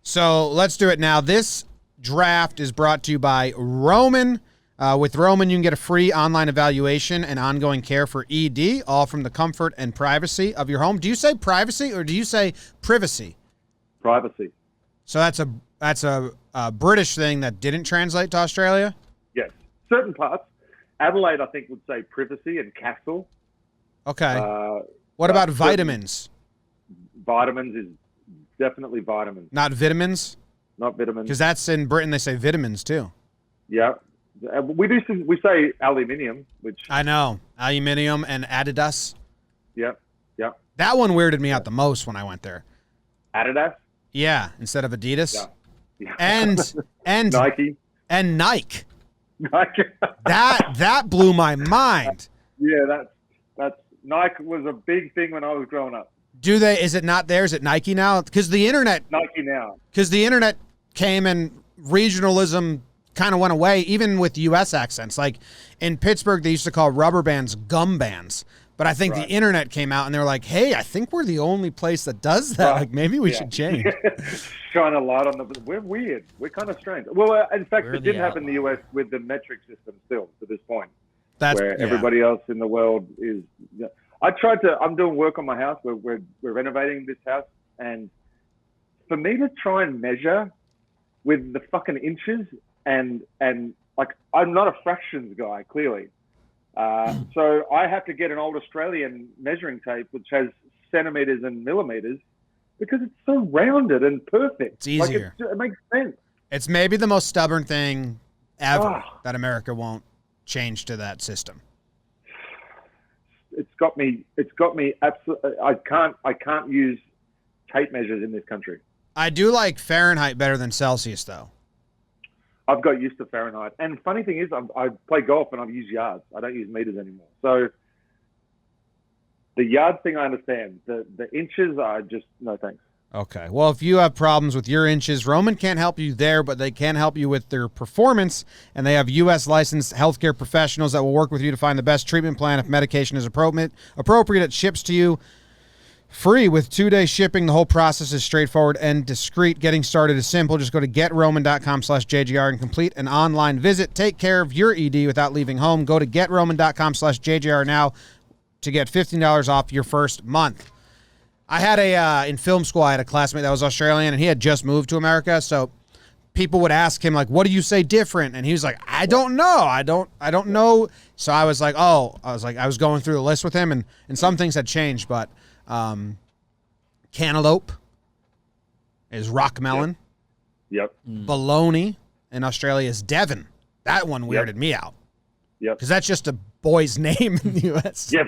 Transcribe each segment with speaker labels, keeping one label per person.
Speaker 1: So let's do it now. This draft is brought to you by Roman. With Roman, you can get a free online evaluation and ongoing care for ED, all from the comfort and privacy of your home. Do you say privacy or do you say privacy?
Speaker 2: Privacy.
Speaker 1: So that's a British thing that didn't translate to Australia?
Speaker 2: Yes. Certain parts. Adelaide, I think, would say privacy and castle.
Speaker 1: Okay. What about vitamins?
Speaker 2: Vitamins is definitely vitamins.
Speaker 1: Not vitamins?
Speaker 2: Not vitamins.
Speaker 1: Because that's in Britain, they say vitamins too.
Speaker 2: Yeah. We say aluminium, which...
Speaker 1: I know. Aluminium and Adidas.
Speaker 2: Yep.
Speaker 1: That one weirded me out the most when I went there.
Speaker 2: Adidas?
Speaker 1: Yeah, instead of Adidas.
Speaker 2: Yeah.
Speaker 1: And
Speaker 2: Nike.
Speaker 1: And Nike.
Speaker 2: Nike.
Speaker 1: that blew my mind.
Speaker 2: Yeah, that's Nike was a big thing when I was growing up.
Speaker 1: Is it not there? Is it Nike now? Because the internet came and regionalism kind of went away, even with U.S. accents. Like in Pittsburgh, they used to call rubber bands gum bands. But I think the internet came out and they were like, hey, I think we're the only place that does that. Like maybe we should change.
Speaker 2: Shine a light on we're weird. We're kind of strange. Well, in fact, it did happen in the U.S. with the metric system still to this point. Where everybody else in the world is. I'm doing work on my house. We're renovating this house. And for me to try and measure with the fucking inches and like, I'm not a fractions guy, clearly. So I have to get an old Australian measuring tape, which has centimeters and millimeters, because it's so rounded and perfect.
Speaker 1: It's easier.
Speaker 2: Like it makes sense.
Speaker 1: It's maybe the most stubborn thing ever that America won't change to that system.
Speaker 2: It's got me absolutely. I can't use tape measures in this country.
Speaker 1: I do like Fahrenheit better than Celsius, though.
Speaker 2: I've got used to Fahrenheit. And funny thing is, I play golf and I've used yards. I don't use meters anymore. So the yard thing, I understand. The inches are just, no thanks.
Speaker 1: Okay. Well, if you have problems with your inches, Roman can't help you there, but they can help you with their performance. And they have U.S. licensed healthcare professionals that will work with you to find the best treatment plan. If medication is appropriate, it ships to you free with 2-day shipping. The whole process is straightforward and discreet. Getting started is simple. Just go to GetRoman.com/JGR and complete an online visit. Take care of your ED without leaving home. Go to GetRoman.com/JGR now to get $15 off your first month. I had in film school, I had a classmate that was Australian, and he had just moved to America, so people would ask him, like, what do you say different? And he was like, I don't know. I don't know. So I was like, I was going through the list with him, and some things had changed, but cantaloupe is rock melon.
Speaker 2: Yep.
Speaker 1: Bologna in Australia is Devon. That one weirded me out.
Speaker 2: Yep.
Speaker 1: Because that's just a boy's name in the U.S.
Speaker 2: Yep.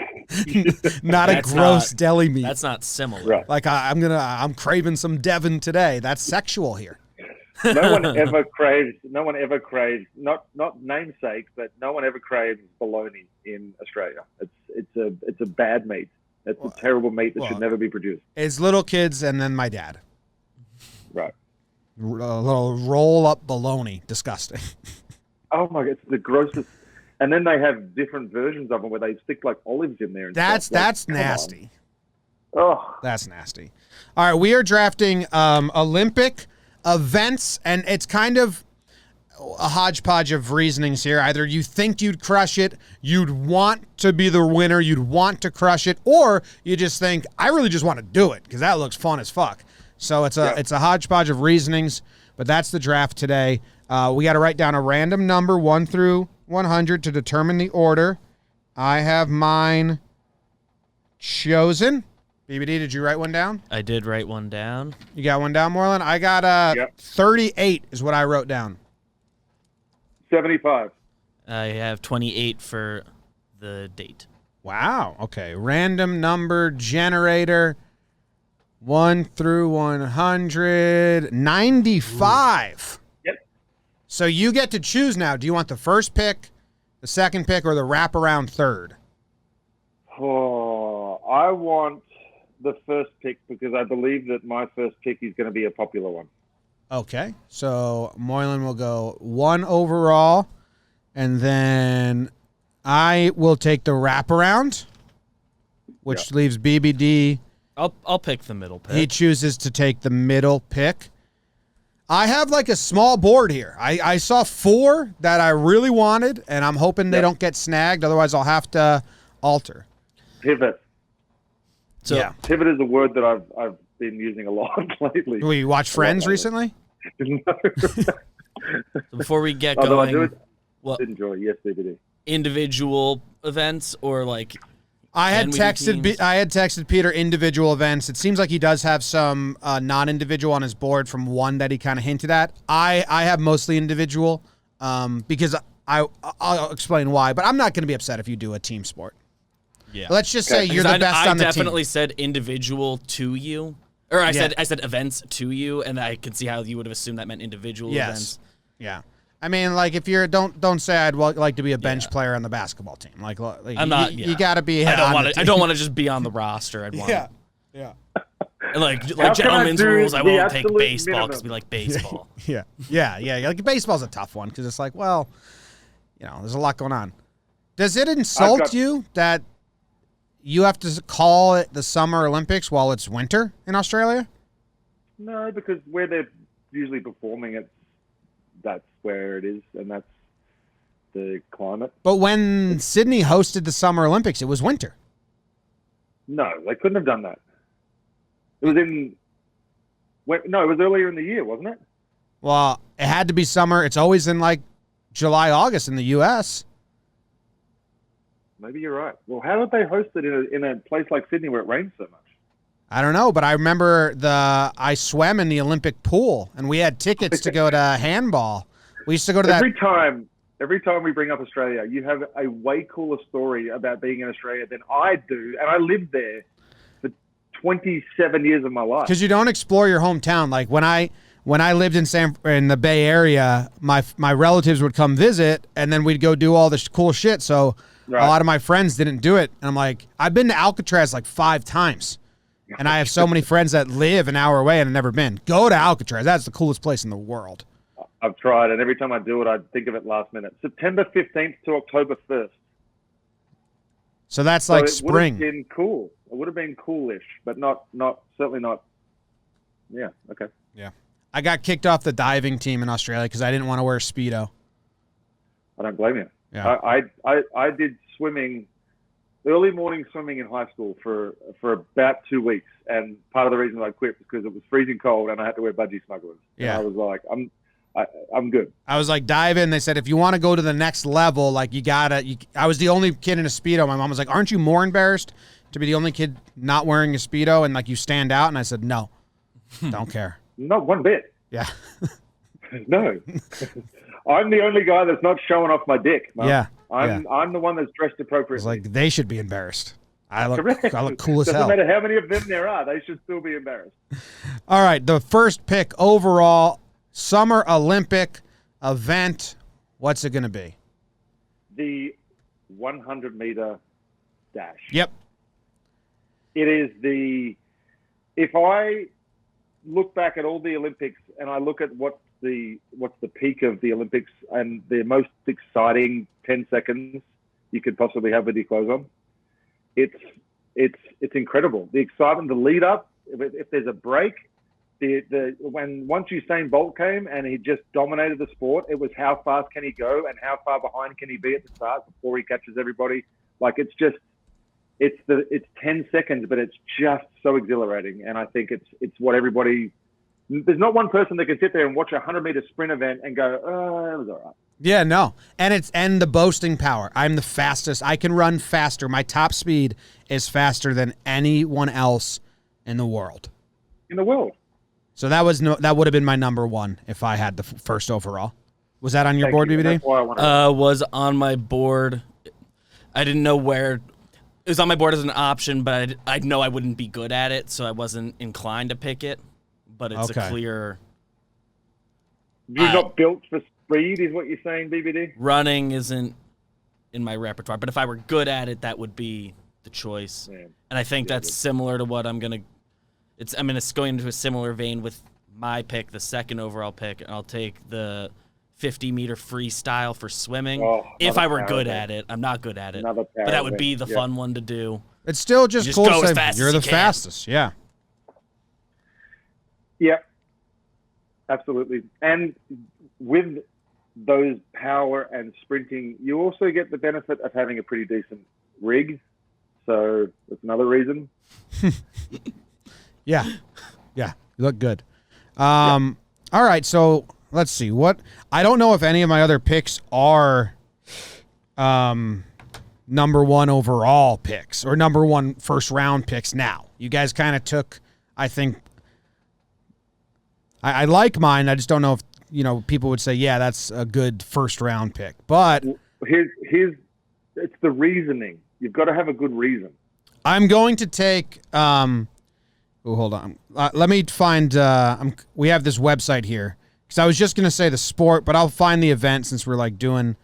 Speaker 1: Not a gross deli meat.
Speaker 3: That's not similar.
Speaker 2: Right.
Speaker 1: Like I'm craving some Devon today. That's sexual here.
Speaker 2: No one ever craves, not namesake, but no one ever craves bologna in Australia. It's a bad meat. It's a terrible meat that should never be produced.
Speaker 1: It's little kids and then my dad.
Speaker 2: Right.
Speaker 1: A little roll up bologna. Disgusting.
Speaker 2: Oh my God, it's the grossest. And then they have different versions of them where they stick like olives in there. And
Speaker 1: that's nasty.
Speaker 2: Oh,
Speaker 1: that's nasty. All right, we are drafting Olympic events, and it's kind of a hodgepodge of reasonings here. Either you think you'd crush it, you'd want to be the winner, you'd want to crush it, or you just think, I really just want to do it because that looks fun as fuck. So it's a hodgepodge of reasonings, but that's the draft today. We got to write down a random number 1 through 100 to determine the order. I have mine chosen. BBD, did you write one down?
Speaker 3: I did write one down.
Speaker 1: You got one down, Moylan? I got 38 is what I wrote down.
Speaker 2: 75.
Speaker 3: I have 28 for the date.
Speaker 1: Wow. Okay. Random number generator. 1 through 100. 95.
Speaker 2: Yep.
Speaker 1: So you get to choose now. Do you want the first pick, the second pick, or the wraparound third?
Speaker 2: Oh, I want the first pick because I believe that my first pick is going to be a popular one.
Speaker 1: Okay. So Moylan will go 1 overall, and then I will take the wraparound, which leaves BBD.
Speaker 3: I'll pick the middle pick.
Speaker 1: He chooses to take the middle pick. I have like a small board here. I saw 4 that I really wanted, and I'm hoping they don't get snagged. Otherwise, I'll have to alter.
Speaker 2: Pivot.
Speaker 3: So,
Speaker 1: yeah.
Speaker 2: Pivot is a word that I've been using a lot lately.
Speaker 1: Will you watch Friends recently?
Speaker 2: No.
Speaker 3: before we get
Speaker 2: Although
Speaker 3: going,
Speaker 2: I do enjoy, yes, DVD.
Speaker 3: Individual events or like
Speaker 1: I had texted Peter individual events. It seems like he does have some non-individual on his board from one that he kind of hinted at. I have mostly individual because I'll explain why, but I'm not going to be upset if you do a team sport.
Speaker 3: Yeah.
Speaker 1: Let's just say you're the best on the team.
Speaker 3: I definitely said individual to you. Or I said events to you, and I can see how you would have assumed that meant individual events.
Speaker 1: Yeah. I mean, like, if you're don't say I'd like to be a bench player on the basketball team. Like
Speaker 3: I'm not.
Speaker 1: You got to be.
Speaker 3: I don't want to just be on the roster. I'd want.
Speaker 1: Yeah.
Speaker 3: Like gentlemen's rules. I won't take baseball because we like baseball.
Speaker 1: Yeah. Like baseball's a tough one because it's like, well, there's a lot going on. Does it insult you that you have to call it the Summer Olympics while it's winter in Australia?
Speaker 2: No, because where they're usually performing, that's where it is, and that's the climate.
Speaker 1: But when Sydney hosted the Summer Olympics, it was winter.
Speaker 2: No, they couldn't have done that. It was it was earlier in the year, wasn't it?
Speaker 1: Well, it had to be summer. It's always in like July, August in the U.S.
Speaker 2: Maybe you're right. Well, how did they host it in a place like Sydney where it rains so much?
Speaker 1: I don't know, but I remember I swam in the Olympic pool, and we had tickets to go to handball. We used to go to that.
Speaker 2: Every time we bring up Australia, you have a way cooler story about being in Australia than I do, and I lived there for 27 years of my life.
Speaker 1: Because you don't explore your hometown. Like when I lived in the Bay Area, my relatives would come visit, and then we'd go do all this cool shit. So a lot of my friends didn't do it, and I'm like, I've been to Alcatraz like 5 times. And I have so many friends that live an hour away and have never been. Go to Alcatraz. That's the coolest place in the world.
Speaker 2: I've tried, and every time I do it, I think of it last minute. September 15th to October 1st.
Speaker 1: So that's like spring.
Speaker 2: It would have been cool. It would have been coolish, but certainly not. Yeah, okay.
Speaker 1: Yeah. I got kicked off the diving team in Australia because I didn't want to wear Speedo.
Speaker 2: I don't blame you.
Speaker 1: Yeah.
Speaker 2: I did swimming, early morning swimming in high school for about 2 weeks, and part of the reason I quit was because it was freezing cold and I had to wear budgie smugglers.
Speaker 1: Yeah.
Speaker 2: And I was like, I'm good.
Speaker 1: I was like, dive in. They said, if you want to go to the next level, like I was the only kid in a Speedo. My mom was like, aren't you more embarrassed to be the only kid not wearing a Speedo and like you stand out? And I said, no, don't care.
Speaker 2: Not one bit.
Speaker 1: Yeah.
Speaker 2: No. I'm the only guy that's not showing off my dick. Mom.
Speaker 1: Yeah.
Speaker 2: I'm the one that's dressed appropriately.
Speaker 1: It's like they should be embarrassed. I look cool as
Speaker 2: Doesn't
Speaker 1: hell.
Speaker 2: matter how many of them there are, they should still be embarrassed.
Speaker 1: All right, the first pick overall, Summer Olympic event. What's it going to be?
Speaker 2: The 100-meter dash.
Speaker 1: Yep.
Speaker 2: It is if I look back at all the Olympics and I look at what's the peak of the Olympics and the most exciting 10 seconds you could possibly have with your clothes on, it's incredible. The excitement, the lead up, if there's a break, once Usain Bolt came and he just dominated the sport, it was how fast can he go and how far behind can he be at the start before he catches everybody. Like it's 10 seconds, but it's just so exhilarating. And I think it's what everybody. There's not one person that can sit there and watch a 100-meter sprint event and go, "Oh, it was all right."
Speaker 1: Yeah, no, and the boasting power. I'm the fastest. I can run faster. My top speed is faster than anyone else in the world. So that would have been my number one if I had the first overall. Was that on your board, BBD?
Speaker 3: Was on my board. I didn't know where. It was on my board as an option, but I know I wouldn't be good at it, so I wasn't inclined to pick it. But it's a clear.
Speaker 2: You're not built for speed, is what you're saying, BBD?
Speaker 3: Running isn't in my repertoire, but if I were good at it, that would be the choice. Man. And I think that's similar to what I'm gonna. It's going into a similar vein with my pick, the second overall pick, and I'll take the 50-meter freestyle for swimming. If I were good at it, I'm not good at it, but that would be the fun one to do.
Speaker 1: It's still just cool to say you're the fastest. Yeah.
Speaker 2: Yep. Absolutely. And with those power and sprinting, you also get the benefit of having a pretty decent rig. So that's another reason.
Speaker 1: Yeah. You look good. All right, so let's see. I don't know if any of my other picks are number one overall picks or number one first round picks now. You guys kind of took, I think, I like mine. I just don't know if, people would say, yeah, that's a good first round pick. But
Speaker 2: here's it's the reasoning. You've got to have a good reason.
Speaker 1: I'm going to take, hold on. Let me find, we have this website here. Because I was just going to say the sport, but I'll find the event since we're like doing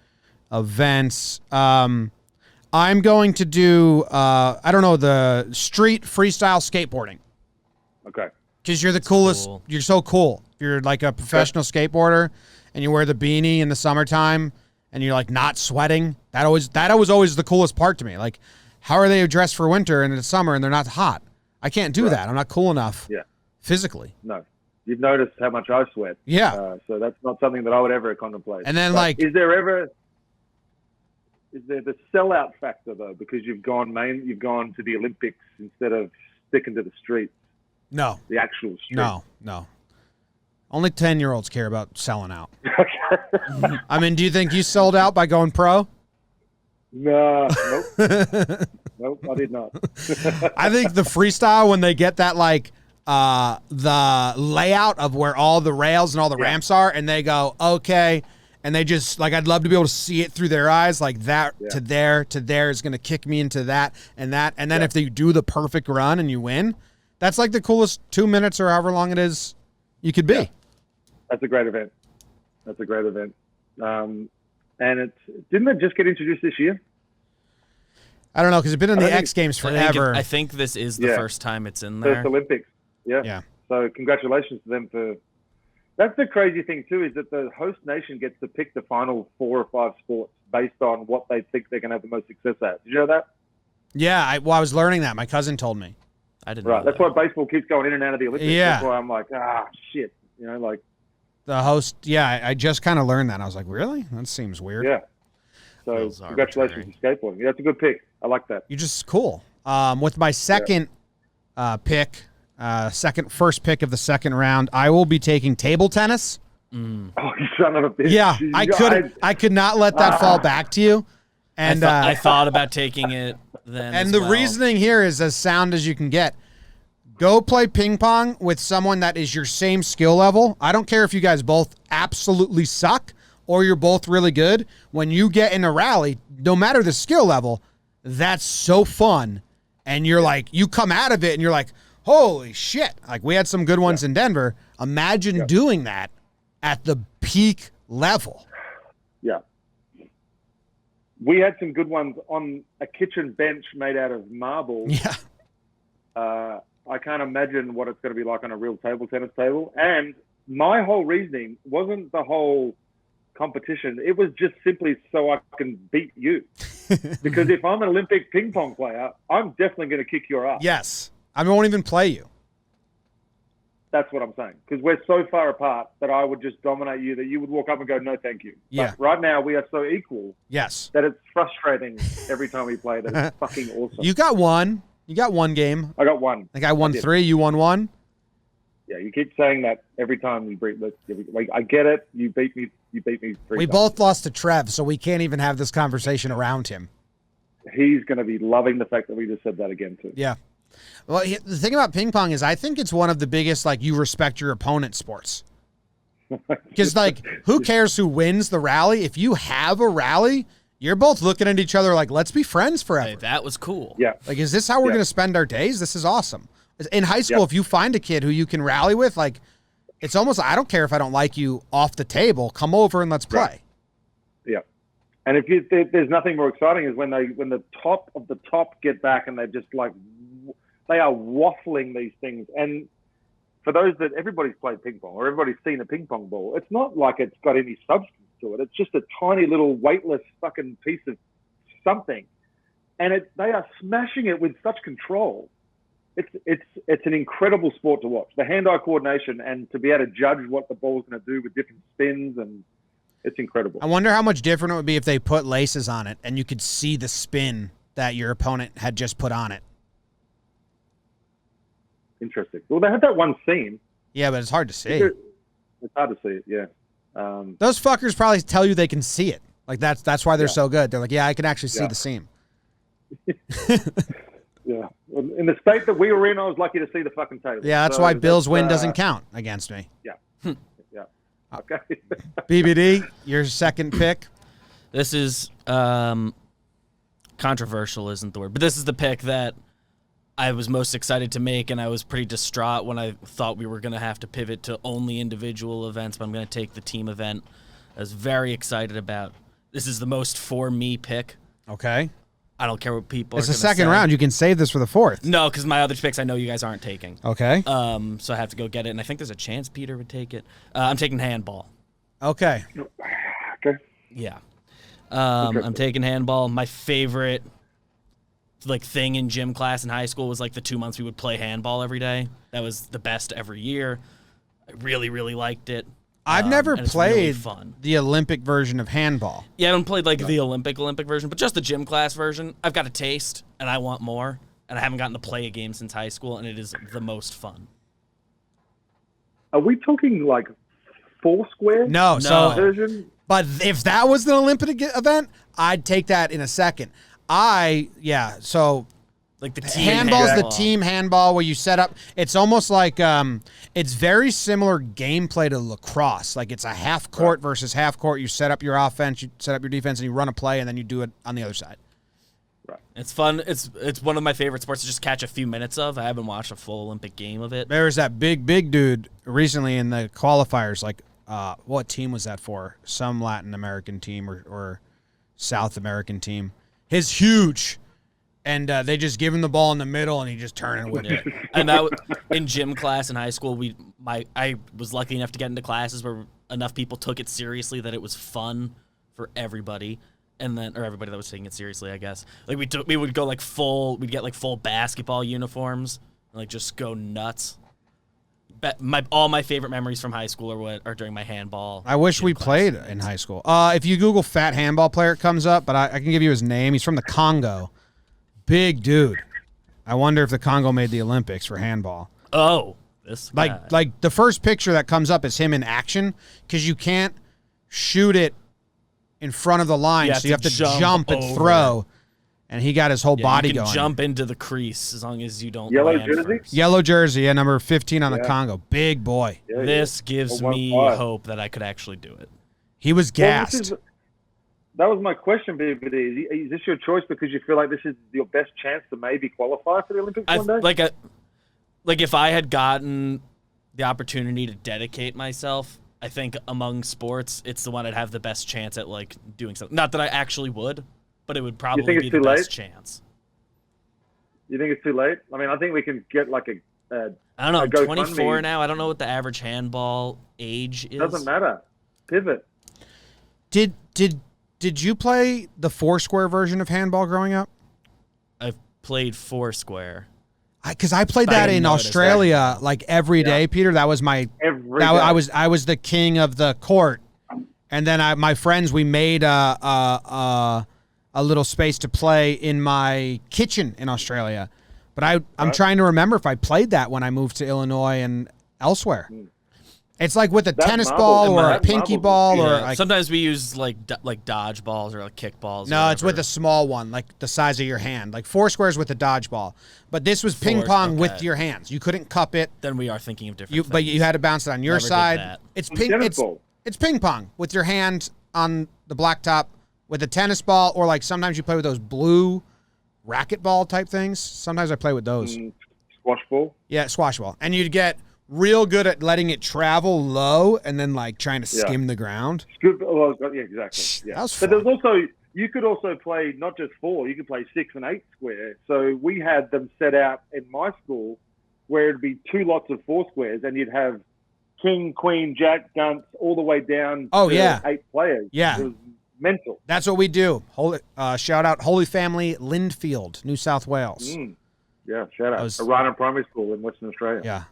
Speaker 1: events. I'm going to do, I don't know, the street freestyle skateboarding.
Speaker 2: Okay.
Speaker 1: Because you're the coolest. Cool. You're so cool. You're like a professional skateboarder and you wear the beanie in the summertime and you're like not sweating. That was always the coolest part to me. Like, how are they dressed for winter and it's summer and they're not hot? I can't do that. I'm not cool enough physically.
Speaker 2: No. You've noticed how much I sweat.
Speaker 1: Yeah.
Speaker 2: So that's not something that I would ever contemplate.
Speaker 1: And then,
Speaker 2: is there the sellout factor though? Because you've gone to the Olympics instead of sticking to the streets.
Speaker 1: No.
Speaker 2: The actual streets.
Speaker 1: No. Only 10-year-olds care about selling out.
Speaker 2: Okay.
Speaker 1: I mean, do you think you sold out by going pro?
Speaker 2: No. Nope. Nope, I did not.
Speaker 1: I think the freestyle, when they get that, like, the layout of where all the rails and all the ramps are, and they go, okay, and they just, like, I'd love to be able to see it through their eyes, like that to there is going to kick me into that, and then if they do the perfect run and you win, that's like the coolest 2 minutes or however long it is you could be.
Speaker 2: Yeah. That's a great event. And didn't it just get introduced this year?
Speaker 1: I don't know, because it's been in the X Games forever.
Speaker 3: I think this is the first time it's in there.
Speaker 2: First Olympics. Yeah. So congratulations to them for. That's the crazy thing too, is that the host nation gets to pick the final 4 or 5 sports based on what they think they're going to have the most success at. Did you know that?
Speaker 1: Yeah, I was learning that. My cousin told me.
Speaker 3: I didn't.
Speaker 2: Right. That's why baseball keeps going in and out of the Olympics.
Speaker 1: Yeah.
Speaker 2: That's why I'm like, shit. Like.
Speaker 1: The host, I just kind of learned that. I was like, really? That seems weird.
Speaker 2: Yeah. So congratulations to skateboarding. Yeah, that's a good pick. I like that.
Speaker 1: You're just cool. With my second pick, first pick of the second round, I will be taking table tennis.
Speaker 2: Oh, you son of a bitch.
Speaker 1: Yeah, I could not let that fall back to you. And
Speaker 3: I thought about taking it then.
Speaker 1: And the reasoning here is as sound as you can get. Go play ping pong with someone that is your same skill level. I don't care if you guys both absolutely suck or you're both really good. When you get in a rally, no matter the skill level, that's so fun. And you're like, you come out of it and you're like, holy shit. Like, we had some good ones in Denver. Imagine doing that at the peak level.
Speaker 2: Yeah. We had some good ones on a kitchen bench made out of marble.
Speaker 1: Yeah.
Speaker 2: I can't imagine what it's going to be like on a real table tennis table. And my whole reasoning wasn't the whole competition. It was just simply so I can beat you. Because if I'm an Olympic ping pong player, I'm definitely going to kick your ass.
Speaker 1: Yes. I won't even play you.
Speaker 2: That's what I'm saying. Because we're so far apart that I would just dominate you, that you would walk up and go, no, thank you.
Speaker 1: Yeah.
Speaker 2: But right now, we are so equal.
Speaker 1: Yes.
Speaker 2: That it's frustrating every time we play. That it's fucking awesome.
Speaker 1: You got one. You got one game.
Speaker 2: I got one.
Speaker 1: I think I won 3. You won 1.
Speaker 2: Yeah, you keep saying that every time we beat. I get it. You beat me. You beat me 3
Speaker 1: We
Speaker 2: times.
Speaker 1: both lost to Trev, so we can't even have this conversation around him.
Speaker 2: He's going to be loving the fact that we just said that again too.
Speaker 1: Yeah. Well, the thing about ping pong is I think it's one of the biggest, like, you respect your opponent sports. Because, like, who cares who wins the rally? If you have a rally, you're both looking at each other like, let's be friends forever.
Speaker 3: Hey, that was cool.
Speaker 2: Yeah.
Speaker 1: Like, is this how we're going to spend our days? This is awesome. In high school, if you find a kid who you can rally with, like, it's almost, I don't care if I don't like you off the table. Come over and let's play.
Speaker 2: Right. Yeah. And there's nothing more exciting is when the top of the top get back and they're just like, they are waffling these things. And for those that everybody's played ping pong or everybody's seen a ping pong ball, it's not like it's got any substance to it. It's just a tiny little weightless fucking piece of something. And they are smashing it with such control. it's an incredible sport to watch. The hand-eye coordination and to be able to judge what the ball's going to do with different spins, and it's incredible.
Speaker 1: I wonder how much different it would be if they put laces on it and you could see the spin that your opponent had just put on it.
Speaker 2: Interesting. Well, they had that one seam.
Speaker 1: Yeah, but it's hard to see.
Speaker 2: It's hard to see it, yeah.
Speaker 1: Those fuckers probably tell you they can see it. Like that's why they're so good. They're like, yeah, I can actually see the seam.
Speaker 2: Yeah. In the state that we were in, I was lucky to see the fucking table.
Speaker 1: Yeah, that's why Bill's win doesn't count against me.
Speaker 2: Yeah. Yeah. Okay.
Speaker 1: BBD, your second pick.
Speaker 3: This is controversial isn't the word, but this is the pick that I was most excited to make, and I was pretty distraught when I thought we were going to have to pivot to only individual events, but I'm going to take the team event. I was very excited about. This is the most for me pick.
Speaker 1: Okay.
Speaker 3: I don't care what people are going to say.
Speaker 1: It's the second round. You can save this for the fourth.
Speaker 3: No, because my other picks I know you guys aren't taking.
Speaker 1: Okay.
Speaker 3: So I have to go get it, and I think there's a chance Peter would take it. I'm taking handball.
Speaker 1: Okay.
Speaker 2: Okay.
Speaker 3: Yeah. I'm taking handball. My favorite thing in gym class in high school was the 2 months we would play handball every day. That was the best every year. I really, really liked it.
Speaker 1: I've never played
Speaker 3: really
Speaker 1: the Olympic version of handball.
Speaker 3: Yeah, I haven't played the Olympic version, but just the gym class version. I've got a taste, and I want more, and I haven't gotten to play a game since high school, and it is the most fun.
Speaker 2: Are we talking Foursquare?
Speaker 1: No. So,
Speaker 2: version?
Speaker 1: but if that was an Olympic event, I'd take that in a second. So
Speaker 3: the team
Speaker 1: handball's the team handball where you set up. It's almost like it's very similar gameplay to lacrosse. Like it's a half court versus half court. You set up your offense, you set up your defense, and you run a play, and then you do it on the other side.
Speaker 2: Right.
Speaker 3: It's fun. It's one of my favorite sports to just catch a few minutes of. I haven't watched a full Olympic game of it.
Speaker 1: There was that big dude recently in the qualifiers. What team was that for? Some Latin American team or South American team. His huge. And they just give him the ball in the middle, and he just turn and whip it.
Speaker 3: And in gym class in high school, I was lucky enough to get into classes where enough people took it seriously that it was fun for everybody, or everybody that was taking it seriously, I guess. We would go we'd get full basketball uniforms, and just go nuts. All my favorite memories from high school are during my handball.
Speaker 1: I wish we played in high school. If you Google fat handball player, it comes up, but I can give you his name. He's from the Congo. Big dude. I wonder if the Congo made the Olympics for handball.
Speaker 3: Oh, this guy.
Speaker 1: Like the first picture that comes up is him in action because you can't shoot it in front of the line, so you have to jump and throw. And he got his whole body
Speaker 3: you can
Speaker 1: going.
Speaker 3: Jump into the crease as long as you don't.
Speaker 2: Yellow
Speaker 3: land
Speaker 2: jersey.
Speaker 3: First.
Speaker 1: Yellow jersey, number 15 on the Congo. Big boy.
Speaker 2: Yeah,
Speaker 3: this gives me hope that I could actually do it.
Speaker 1: He was gassed.
Speaker 2: That was my question, BBD. Is this your choice because you feel like this is your best chance to maybe qualify for the Olympics one day?
Speaker 3: If I had gotten the opportunity to dedicate myself, I think among sports, it's the one I'd have the best chance at doing something. Not that I actually would, but it would probably be the best chance.
Speaker 2: You think it's too late? I mean, I think we can get
Speaker 3: I don't know, 24 now. I don't know what the average handball age is.
Speaker 2: Doesn't matter. Pivot.
Speaker 1: Did you play the Foursquare version of handball growing up?
Speaker 3: I've played Foursquare.
Speaker 1: Because I played that in Australia every day, Peter. That was my I was the king of the court, and then my friends we made a little space to play in my kitchen in Australia. But I'm trying to remember if I played that when I moved to Illinois and elsewhere. It's like with a tennis ball or a pinky ball or
Speaker 3: sometimes we use dodge balls or kick balls.
Speaker 1: No, it's with a small one, like the size of your hand. Like Foursquare's with a dodgeball, but this was ping pong with your hands. You couldn't cup it.
Speaker 3: Then we are thinking of different things.
Speaker 1: But you had to bounce it on your side. It's ping pong with your hand on the blacktop with a tennis ball, or sometimes you play with those blue racquetball type things. Sometimes I play with those.
Speaker 2: Squash ball.
Speaker 1: Yeah, squash ball, and you'd get real good at letting it travel low and then trying to skim the ground.
Speaker 2: Well, yeah, exactly. Yeah.
Speaker 1: That was fun.
Speaker 2: But you could also play not just 4, you could play 6 and 8 square. So we had them set out in my school where it'd be 2 lots of 4 squares and you'd have king, queen, jack, dunce all the way down to 8 players.
Speaker 1: Yeah.
Speaker 2: It was mental.
Speaker 1: That's what we do. Shout out Holy Family, Lindfield, New South Wales.
Speaker 2: Yeah, shout out. Arana Primary School in Western Australia.
Speaker 1: Yeah.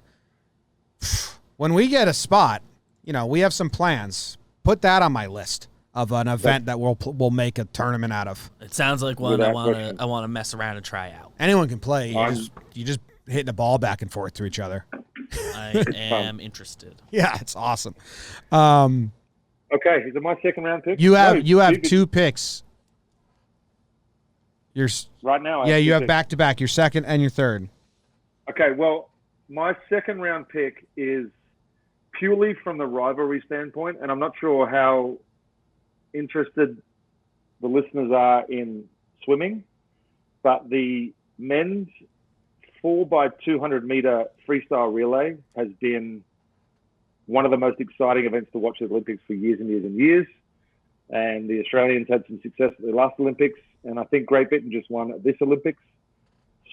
Speaker 1: When we get a spot, we have some plans. Put that on my list of an event that we'll make a tournament out of.
Speaker 3: It sounds like one I want to mess around and try out.
Speaker 1: Anyone can play. You just hitting the ball back and forth to each other.
Speaker 3: I am interested.
Speaker 1: Yeah, it's awesome.
Speaker 2: Okay, is it my second round pick?
Speaker 1: You have 2 picks.
Speaker 2: Right now.
Speaker 1: You have back to back. Your second and your third.
Speaker 2: Okay, well, my second round pick is purely from the rivalry standpoint, and I'm not sure how interested the listeners are in swimming, but the men's 4x200 meter freestyle relay has been one of the most exciting events to watch at the Olympics for years and years and years. And the Australians had some success at the last Olympics, and I think Great Britain just won at this Olympics.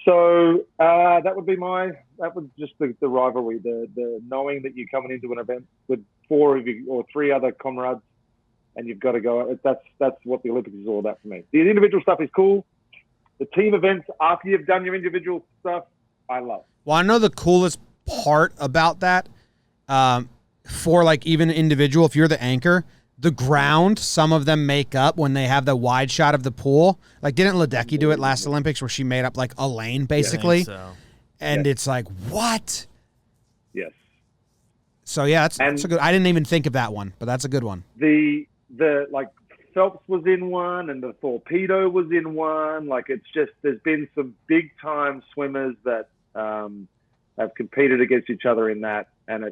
Speaker 2: So that would just the rivalry, the knowing that you're coming into an event with 4 of you or 3 other comrades, and you've got to go. That's what the Olympics is all about for me. The individual stuff is cool. The team events after you've done your individual stuff, I love.
Speaker 1: Well, I know the coolest part about that, for like even individual, if you're the anchor, the ground some of them make up when they have the wide shot of the pool. Like, didn't Ledecky do it last Olympics where she made up like a lane basically?
Speaker 3: Yeah, I think so.
Speaker 1: And it's like, what?
Speaker 2: Yes.
Speaker 1: So yeah, that's a good. I didn't even think of that one, but that's a good one.
Speaker 2: The like Phelps was in one, and the Torpedo was in one. Like, it's just there's been some big time swimmers that have competed against each other in that, and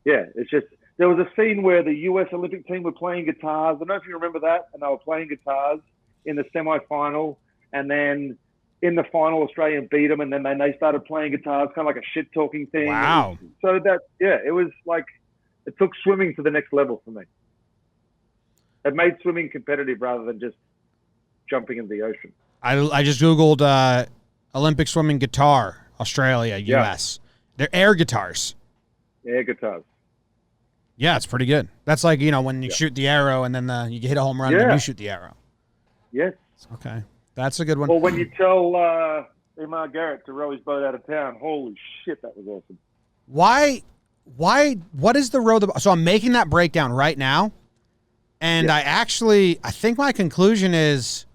Speaker 2: it's just. There was a scene where the U.S. Olympic team were playing guitars. I don't know if you remember that. And they were playing guitars in the semi-final. And then in the final, Australia beat them. And then they started playing guitars, kind of like a shit-talking thing.
Speaker 1: Wow.
Speaker 2: It was like, it took swimming to the next level for me. It made swimming competitive rather than just jumping in the ocean.
Speaker 1: I just Googled Olympic swimming guitar, Australia, U.S. They're air guitars.
Speaker 2: Air guitars.
Speaker 1: Yeah, it's pretty good. That's like, when you shoot the arrow and then you hit a home run and then you shoot the arrow.
Speaker 2: Yes.
Speaker 1: Okay. That's a good one.
Speaker 2: Well, when you tell Emma Garrett to row his boat out of town, holy shit, that was awesome.
Speaker 1: What is the row? So I'm making that breakdown right now. And I think my conclusion is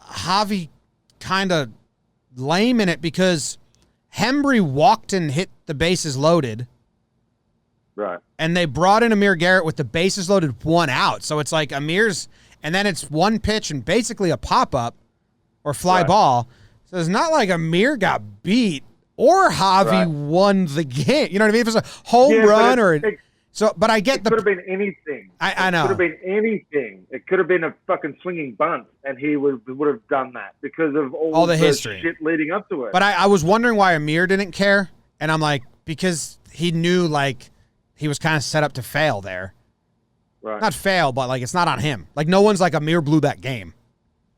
Speaker 1: Javi kind of lame in it because Hembry walked and hit the bases loaded.
Speaker 2: Right.
Speaker 1: And they brought in Amir Garrett with the bases loaded 1 out. So it's like Amir's, and then it's 1 pitch and basically a pop-up or fly ball. So it's not like Amir got beat or Javi won the game. You know what I mean? If it's a home run but I get
Speaker 2: it could have been anything.
Speaker 1: I know.
Speaker 2: It could have been anything. It could have been a fucking swinging bunt, and he would have done that because of all the
Speaker 1: history
Speaker 2: shit leading up to it.
Speaker 1: But I was wondering why Amir didn't care, and I'm like, because he knew, like, he was kind of set up to fail there.
Speaker 2: Right.
Speaker 1: Not fail, but, like, it's not on him. Like, no one's like, Amir blew that game.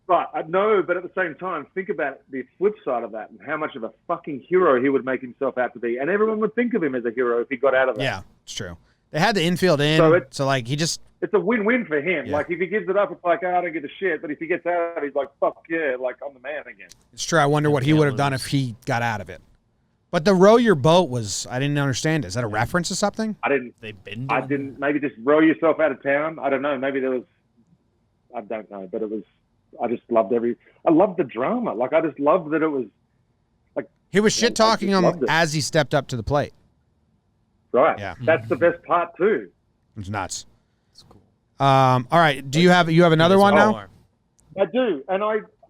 Speaker 2: Right. No, but at the same time, think about the flip side of that and how much of a fucking hero he would make himself out to be. And everyone would think of him as a hero if he got out of that.
Speaker 1: Yeah, it's true. They had the infield in, so like, he just...
Speaker 2: It's a win-win for him. Yeah. Like, if he gives it up, it's like, I don't give a shit. But if he gets out, he's like, fuck yeah, like, I'm the man again.
Speaker 1: It's true. I wonder what he would have done if he got out of it. But the row your boat was, I didn't understand. Is that a reference to something?
Speaker 2: Maybe just row yourself out of town. I don't know. Maybe there was, I don't know. But it was, I just loved I loved the drama. Like, I just loved that it was, like.
Speaker 1: He was shit-talking him as he stepped up to the plate.
Speaker 2: Right.
Speaker 1: Yeah.
Speaker 2: That's the best part, too.
Speaker 1: It's nuts. It's cool. All right. Do you have another one now?
Speaker 2: I do. And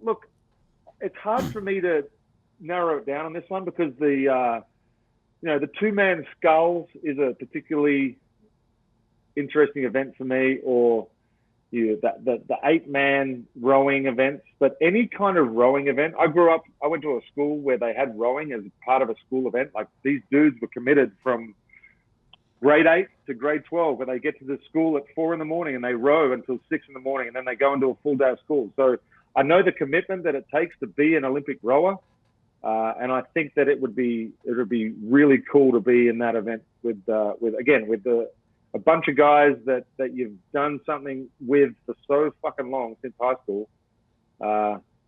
Speaker 2: look, it's hard for me to narrow it down on this one because the 2-man sculls is a particularly interesting event for me, or the 8-man rowing events. But any kind of rowing event, I went to a school where they had rowing as part of a school event. Like, these dudes were committed from grade 8 to grade 12, where they get to the school at 4 a.m. and they row until 6 a.m, and then they go into a full day of school. So I know the commitment that it takes to be an Olympic rower. And I think that it would be really cool to be in that event with a bunch of guys that you've done something with for so fucking long since high school,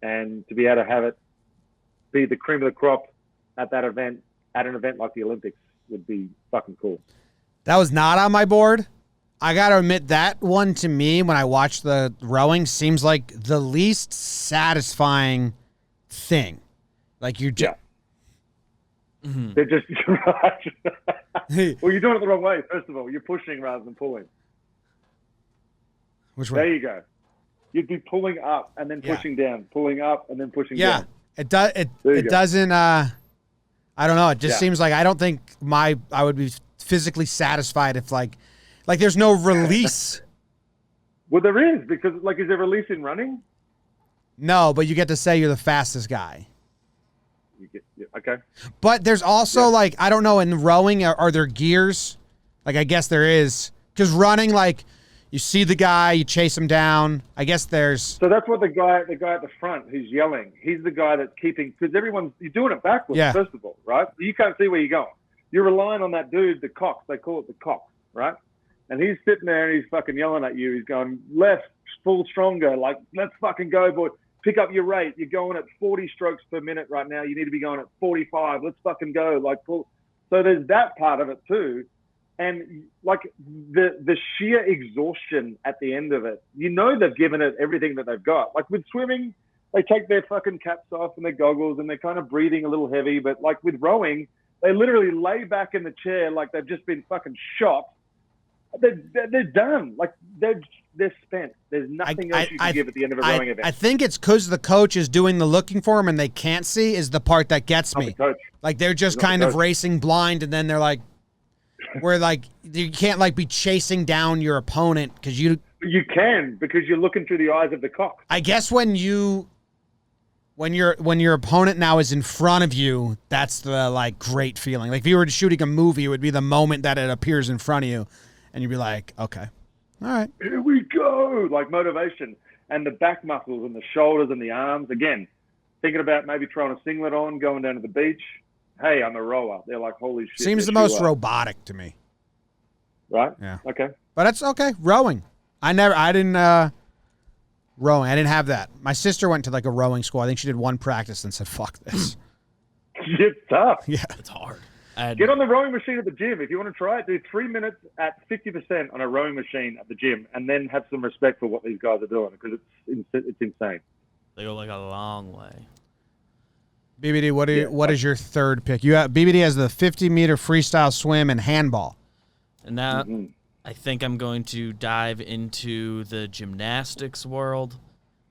Speaker 2: and to be able to have it be the cream of the crop at that event, at an event like the Olympics, would be fucking cool.
Speaker 1: That was not on my board. I got to admit, that one to me, when I watch the rowing, seems like the least satisfying thing. Like you're just...
Speaker 2: Yeah. Mm-hmm. They're just... Well, you're doing it the wrong way, first of all. You're pushing rather than pulling.
Speaker 1: Which way?
Speaker 2: There you go. You'd be pulling up and then pushing down, pulling up and then pushing down.
Speaker 1: Yeah, it doesn't... I don't know. It just seems like I don't think I would be physically satisfied if like there's no release.
Speaker 2: Well, there is, because like, is there release in running?
Speaker 1: No, but you get to say you're the fastest guy.
Speaker 2: Okay.
Speaker 1: But there's also like, I don't know, in rowing, are there gears? Like, I guess there is. Because running, like, you see the guy, you chase him down. I guess there's...
Speaker 2: So that's what the guy at the front who's yelling, he's the guy that's keeping... Because you're doing it backwards, first of all, right? You can't see where you're going. You're relying on that dude, the cox. They call it the cox, right? And he's sitting there and he's fucking yelling at you. He's going, left, full stronger. Like, let's fucking go, boy. Pick up your rate. You're going at 40 strokes per minute right now. You need to be going at 45. Let's fucking go. Like, pull. So there's that part of it too. And like the sheer exhaustion at the end of it, you know, they've given it everything that they've got. Like with swimming, they take their fucking caps off and their goggles and they're kind of breathing a little heavy. But like with rowing, they literally lay back in the chair like they've just been fucking shot. They're done. Like they're spent. There's nothing else you can give at the end of a rowing event.
Speaker 1: I think it's because the coach is doing the looking for them and they can't see is the part that gets me. Like they're just kind of racing blind, and then they're like, where like you can't like be chasing down your opponent because you
Speaker 2: can, because you're looking through the eyes of the cock.
Speaker 1: I guess when your opponent now is in front of you, that's the like great feeling. Like if you were shooting a movie, it would be the moment that it appears in front of you. And you'd be like, okay, all right.
Speaker 2: Here we go. Like motivation. And the back muscles and the shoulders and the arms. Again, thinking about maybe throwing a singlet on, going down to the beach. Hey, I'm a rower. They're like, holy shit.
Speaker 1: Seems the most robotic to me.
Speaker 2: Right?
Speaker 1: Yeah.
Speaker 2: Okay.
Speaker 1: But it's okay. Rowing. I didn't rowing. I didn't have that. My sister went to like a rowing school. I think she did one practice and said, fuck this.
Speaker 2: It's tough.
Speaker 1: Yeah.
Speaker 3: It's hard.
Speaker 2: Get on the rowing machine at the gym. If you want to try it, do 3 minutes at 50% on a rowing machine at the gym, and then have some respect for what these guys are doing, because it's insane.
Speaker 3: They go like a long way.
Speaker 1: BBD, what is your third pick? BBD has the 50-meter freestyle swim and handball.
Speaker 3: And now I think I'm going to dive into the gymnastics world.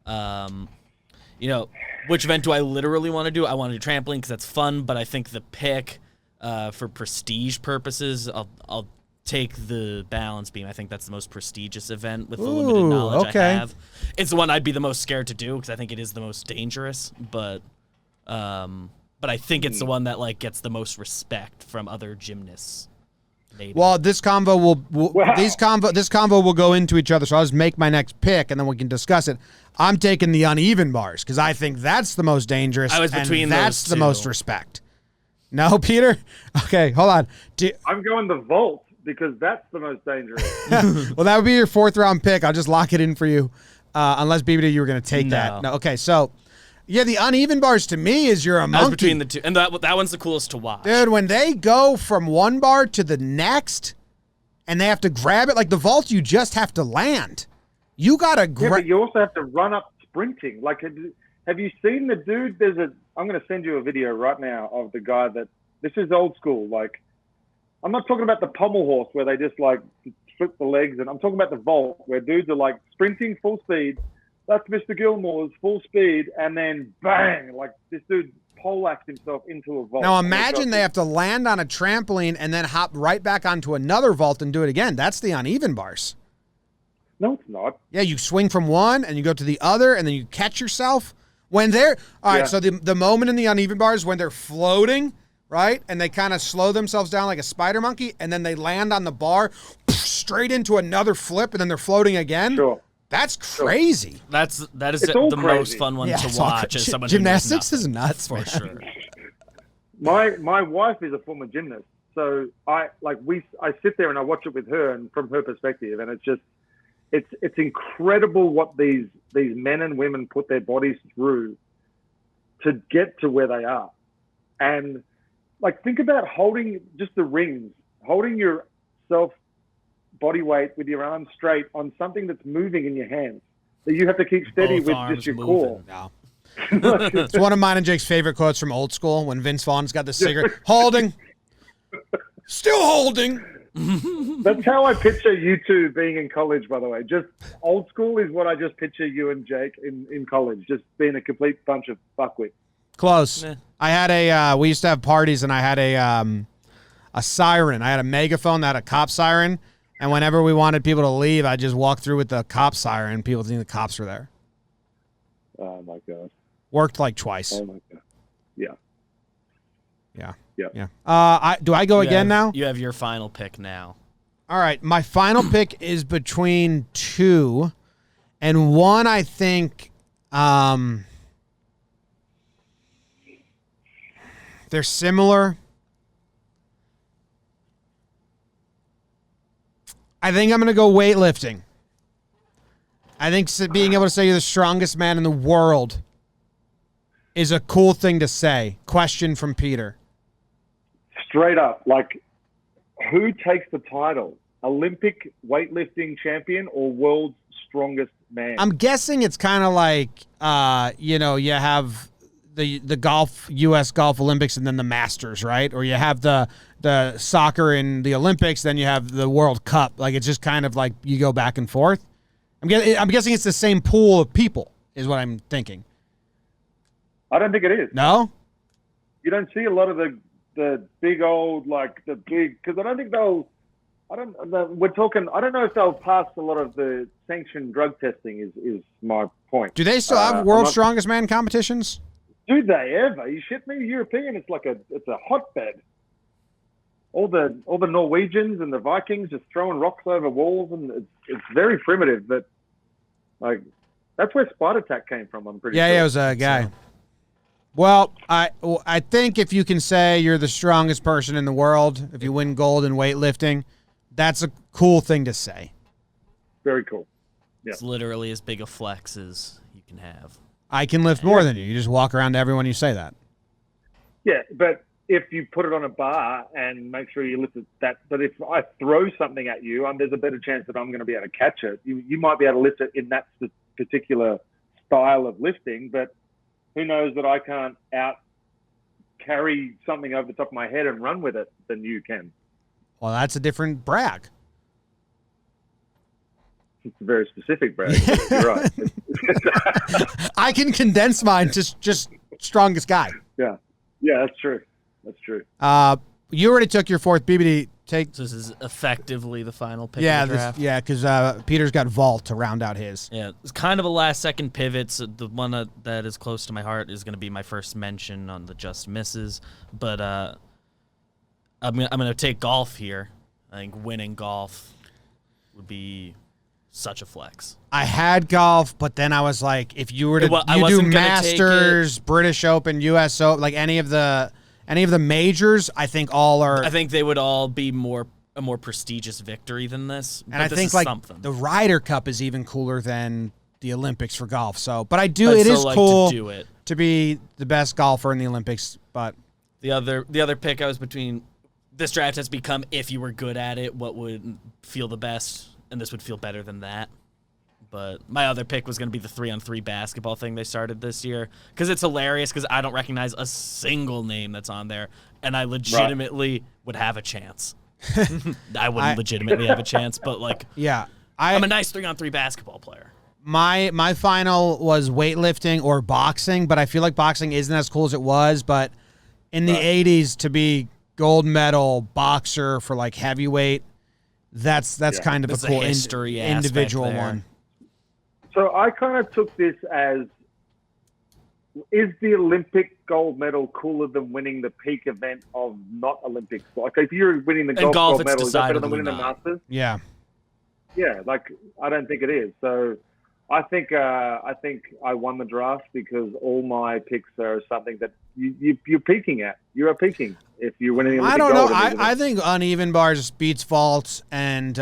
Speaker 3: You know, which event do I literally want to do? I want to do trampoline because that's fun, but I think the pick for prestige purposes, I'll take the balance beam. I think that's the most prestigious event with the limited knowledge I have. It's the one I'd be the most scared to do because I think it is the most dangerous, but I think it's the one that like gets the most respect from other gymnasts. Maybe.
Speaker 1: Well, this convo will go into each other, so I'll just make my next pick and then we can discuss it. I'm taking the uneven bars because I think that's the most dangerous.
Speaker 3: I was between
Speaker 1: and
Speaker 3: those
Speaker 1: that's
Speaker 3: two.
Speaker 1: The most respect. No, Peter? Okay, hold on.
Speaker 2: I'm going the vault because that's the most dangerous.
Speaker 1: Well, that would be your fourth round pick. I'll just lock it in for you. Unless, BBD, you were going to take that. No. Okay, so, yeah, the uneven bars to me is you're a monkey.
Speaker 3: I was between the two. And that one's the coolest to watch.
Speaker 1: Dude, when they go from one bar to the next and they have to grab it, like the vault, you just have to land. You got to grab.
Speaker 2: Yeah, but you also have to run up sprinting. Like, have you seen the dude? I'm going to send you a video right now of the guy this is old school. Like, I'm not talking about the pommel horse where they just like flip the legs, and I'm talking about the vault where dudes are like sprinting full speed. That's Mr. Gilmore's full speed, and then bang, like this dude poleaxed himself into a vault.
Speaker 1: Now imagine they have to land on a trampoline and then hop right back onto another vault and do it again. That's the uneven bars.
Speaker 2: No, it's not.
Speaker 1: Yeah, you swing from one and you go to the other and then you catch yourself. When they're, all right, so the moment in the uneven bars when they're floating, right, and they kind of slow themselves down like a spider monkey, and then they land on the bar straight into another flip, and then they're floating again.
Speaker 2: Sure.
Speaker 1: That's crazy.
Speaker 3: That is the
Speaker 2: crazy.
Speaker 3: most fun one to watch as someone who knows
Speaker 1: gymnastics is nuts,
Speaker 3: for
Speaker 1: man.
Speaker 3: sure.
Speaker 2: My wife is a former gymnast, so I sit there and I watch it with her, and from her perspective, and it's just it's incredible what these men and women put their bodies through to get to where they are. And like, think about holding just the rings, holding yourself body weight with your arms straight on something that's moving in your hands that you have to keep steady with just your core.
Speaker 1: No. It's one of mine and Jake's favorite quotes from Old School when Vince Vaughn's got the cigarette. Holding. Still holding.
Speaker 2: That's how I picture you two being in college, by the way. Just Old School is what I just picture you and Jake in college, just being a complete bunch of fuckwits.
Speaker 1: Close. I had we used to have parties, and I had a siren. I had a megaphone that had a cop siren, and whenever we wanted people to leave, I just walked through with the cop siren, and people didn't think the cops were there.
Speaker 2: Oh, my God.
Speaker 1: Worked like twice.
Speaker 2: Oh, my God. Yeah.
Speaker 1: Yeah.
Speaker 2: Yeah.
Speaker 1: Do I go again now?
Speaker 3: You have your final pick now.
Speaker 1: All right. My final pick is between two, and one I think they're similar. I think I'm going to go weightlifting. I think being able to say you're the strongest man in the world is a cool thing to say. Question from Peter.
Speaker 2: Straight up, like, who takes the title? Olympic weightlifting champion or world's strongest man?
Speaker 1: I'm guessing it's kind of like, you have the golf, U.S. Golf Olympics, and then the Masters, right? Or you have the soccer in the Olympics, then you have the World Cup. Like, it's just kind of like you go back and forth. I'm guessing it's the same pool of people, is what I'm thinking.
Speaker 2: I don't think it is.
Speaker 1: No?
Speaker 2: You don't see a lot of the big old, like, the big, because I don't think I don't know if they'll pass a lot of the sanctioned drug testing is my point.
Speaker 1: Do they still have World's Strongest Man competitions?
Speaker 2: Do they ever? You shit me? European, it's a hotbed. All the Norwegians and the Vikings just throwing rocks over walls, and it's very primitive, but like that's where Spider Tack came from, I'm pretty sure.
Speaker 1: Yeah, it was a guy. So. Well, I think if you can say you're the strongest person in the world, if you win gold in weightlifting, that's a cool thing to say.
Speaker 2: Very cool. Yeah.
Speaker 3: It's literally as big a flex as you can have.
Speaker 1: I can lift more than you. You just walk around to everyone you say that.
Speaker 2: Yeah, but if you put it on a bar and make sure you lift it, but if I throw something at you, there's a better chance that I'm going to be able to catch it. You might be able to lift it in that particular style of lifting, but who knows that I can't carry something over the top of my head and run with it than you can.
Speaker 1: Well, that's a different brag.
Speaker 2: It's a very specific brag. You're right.
Speaker 1: I can condense mine to just strongest guy.
Speaker 2: Yeah, that's true. That's true.
Speaker 1: You already took your fourth BBD.
Speaker 3: So this is effectively the final pick of the draft.
Speaker 1: Because Peter's got Vault to round out his.
Speaker 3: Yeah, it's kind of a last-second pivot. So the one that is close to my heart is going to be my first mention on the Just Misses. But I'm gonna take golf here. I think winning golf would be such a flex.
Speaker 1: I had golf, but then I was like, if you were to do Masters, British Open, U.S. Open, like any of the majors, I think all are.
Speaker 3: I think they would all be a more prestigious victory than this.
Speaker 1: And I
Speaker 3: this
Speaker 1: think
Speaker 3: is
Speaker 1: like
Speaker 3: something.
Speaker 1: The Ryder Cup is even cooler than the Olympics for golf. So, but it
Speaker 3: I'd
Speaker 1: is
Speaker 3: like
Speaker 1: cool
Speaker 3: to do it.
Speaker 1: To be the best golfer in the Olympics. But
Speaker 3: the other pick I was between. This draft has become, if you were good at it, what would feel the best, and this would feel better than that. But my other pick was going to be the 3-on-3 basketball thing they started this year, because it's hilarious because I don't recognize a single name that's on there, and I legitimately would have a chance. I wouldn't legitimately have a chance, but like, I'm a nice 3-on-3 basketball player.
Speaker 1: My final was weightlifting or boxing, but I feel like boxing isn't as cool as it was. But in the 80s, to be gold medal boxer for like heavyweight, that's kind of a cool individual one.
Speaker 2: So I kind of took this as, is the Olympic gold medal cooler than winning the peak event of not Olympics? Like if you're winning the golf gold medal, is that better than winning the Masters?
Speaker 1: Yeah.
Speaker 2: Yeah, like I don't think it is. So I think I won the draft because all my picks are something that you're peaking at. You are peaking if you're winning Olympic gold.
Speaker 1: I don't know. I think uneven bars beats vault and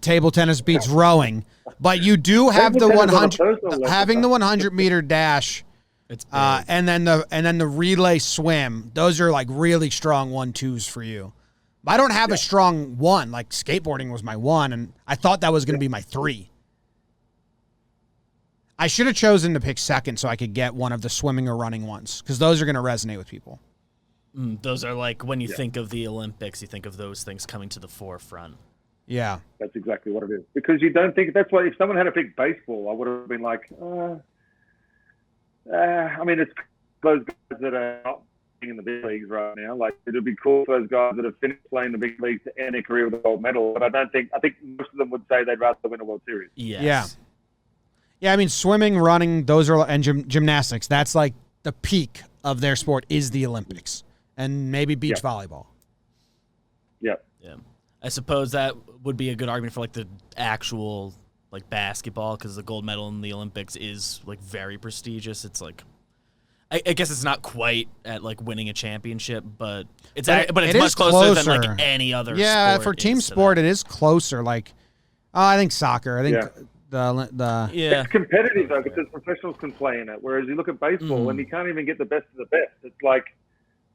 Speaker 1: table tennis beats rowing. But you do have the 100 having the 100-meter dash
Speaker 3: It's big.
Speaker 1: And then the relay swim. Those are like really strong 1-2s for you. I don't have a strong 1. Like skateboarding was my 1, and I thought that was going to be my 3. I should have chosen to pick second so I could get one of the swimming or running ones, because those are going to resonate with people.
Speaker 3: Those are like, when you think of the Olympics, you think of those things coming to the forefront.
Speaker 1: Yeah.
Speaker 2: That's exactly what it is. Because you don't think, that's why if someone had to pick baseball, I would have been like, I mean, it's those guys that are not playing in the big leagues right now. Like, it would be cool for those guys that have finished playing the big leagues to end their career with a gold medal. But I think most of them would say they'd rather win a World Series.
Speaker 3: Yes.
Speaker 1: Yeah. Yeah, I mean, swimming, running, those are, and gymnastics, that's like the peak of their sport is the Olympics. And maybe beach volleyball.
Speaker 2: Yeah.
Speaker 3: Yeah. I suppose that would be a good argument for like the actual like basketball, because the gold medal in the Olympics is like very prestigious. It's like, I guess it's not quite at like winning a championship, but it's much closer than like any other.
Speaker 1: Yeah,
Speaker 3: sport
Speaker 1: for team sport, it is closer. Like, I think soccer. I think the
Speaker 2: it's competitive though, because professionals can play in it. Whereas you look at baseball and you can't even get the best of the best. It's like,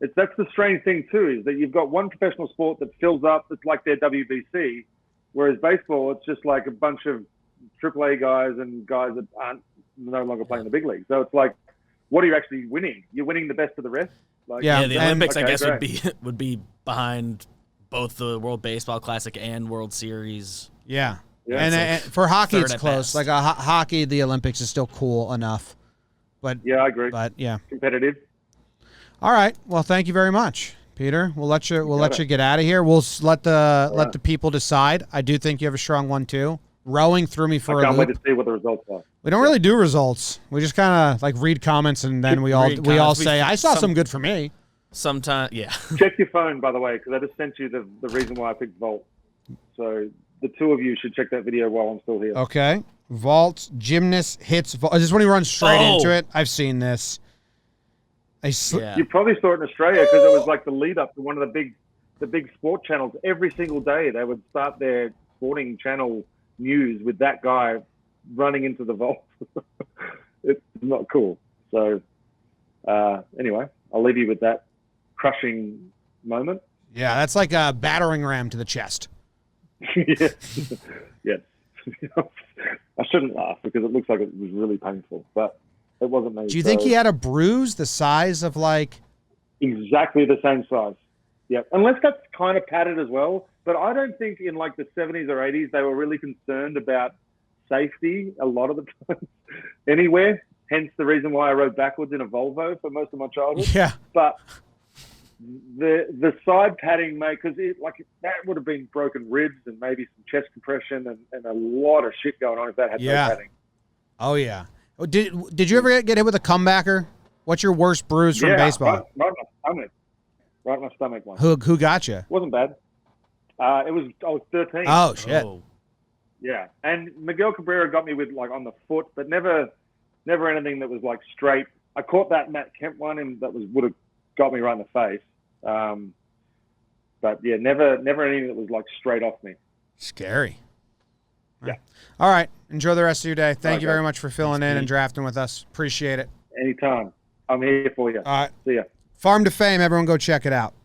Speaker 2: that's the strange thing too, is that you've got one professional sport that fills up. It's like their WBC, whereas baseball, it's just like a bunch of AAA guys and guys that aren't no longer playing the big league. So it's like, what are you actually winning? You're winning the best of the rest. Like,
Speaker 3: the Olympics, I guess, would be behind both the World Baseball Classic and World Series.
Speaker 1: Yeah. And for hockey, it's close.
Speaker 3: Best.
Speaker 1: Like hockey, the Olympics is still cool enough. But
Speaker 2: yeah, I agree.
Speaker 1: But yeah,
Speaker 2: competitive.
Speaker 1: All right. Well, thank you very much, Peter. We'll let you get out of here. We'll let the people decide. I do think you have a strong 1-2. Rowing threw me for a loop.
Speaker 2: I can't wait to see what the results are.
Speaker 1: We don't really do results. We just kind of like read comments, and then we all say, "I saw some good for me."
Speaker 3: Sometimes, yeah.
Speaker 2: Check your phone, by the way, because I just sent you the reason why I picked Vault. So the two of you should check that video while I'm still here.
Speaker 1: Okay. Vault, gymnast hits. Is this when he runs straight into it? I've seen this.
Speaker 2: You probably saw it in Australia because it was like the lead up to one of the big sport channels. Every single day they would start their sporting channel news with that guy running into the vault. It's not cool. So anyway, I'll leave you with that crushing moment.
Speaker 1: Yeah, that's like a battering ram to the chest.
Speaker 2: Yes. I shouldn't laugh because it looks like it was really painful, but it wasn't me.
Speaker 1: Do you think he had a bruise the size of like...
Speaker 2: Exactly the same size. Yeah, unless that's kind of padded as well. But I don't think in like the 70s or 80s they were really concerned about safety a lot of the time anywhere. Hence the reason why I rode backwards in a Volvo for most of my childhood.
Speaker 1: Yeah.
Speaker 2: But the side padding, mate, because that would have been broken ribs and maybe some chest compression and a lot of shit going on if that had no padding.
Speaker 1: Oh yeah. Did you ever get hit with a comebacker? What's your worst bruise from baseball?
Speaker 2: Right in my stomach one.
Speaker 1: Who got you?
Speaker 2: Wasn't bad. I was 13.
Speaker 1: Oh shit. Oh.
Speaker 2: Yeah, and Miguel Cabrera got me with like on the foot, but never anything that was like straight. I caught that Matt Kemp one, and that would have got me right in the face. But yeah, never anything that was like straight off me.
Speaker 1: Scary.
Speaker 2: Yeah.
Speaker 1: All right. Enjoy the rest of your day. Thank you very much for filling in and drafting with us. Appreciate it.
Speaker 2: Anytime. I'm here for you.
Speaker 1: All right.
Speaker 2: See ya.
Speaker 1: Farm to Fame. Everyone go check it out.